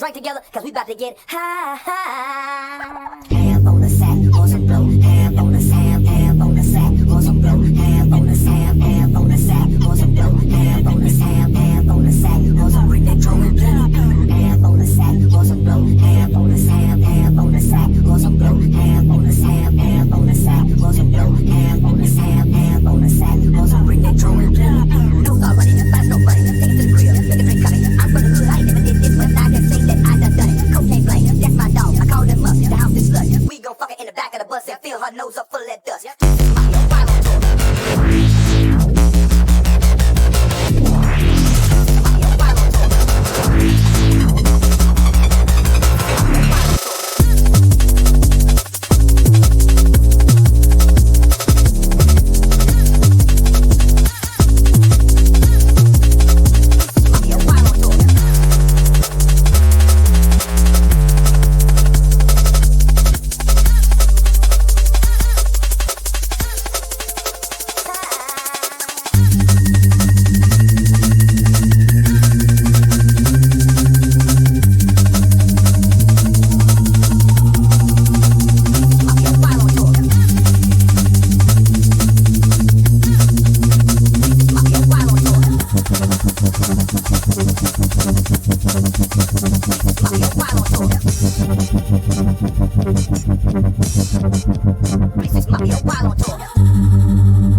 Drink together, cause we about to get high. Half on the sack, or some blow. Half on the sack, half on the sack, or some blow. Half on the sack, half on the sack, or some blow. Half on the sack, half on the sack, or some bring that drum and blow. Half on the sack, or some blow. Half on the sack, half on the sack, or some blow. Half on the sack, half on the sack, or some blow. Half on the sack, half on the sack, or some bring that drum and blow. Don't start running and fast, no funny. Take it to the grill, make it drink coming. I'm from the hood, I ain't never did this, but I can say that I done done it. Cocaine flame, that's my dog. I call him up, the house is slush. We gon' fuck her in the back of the bus and fill her nose up full of that dust. This is my final tour. This is mafia wild on tour.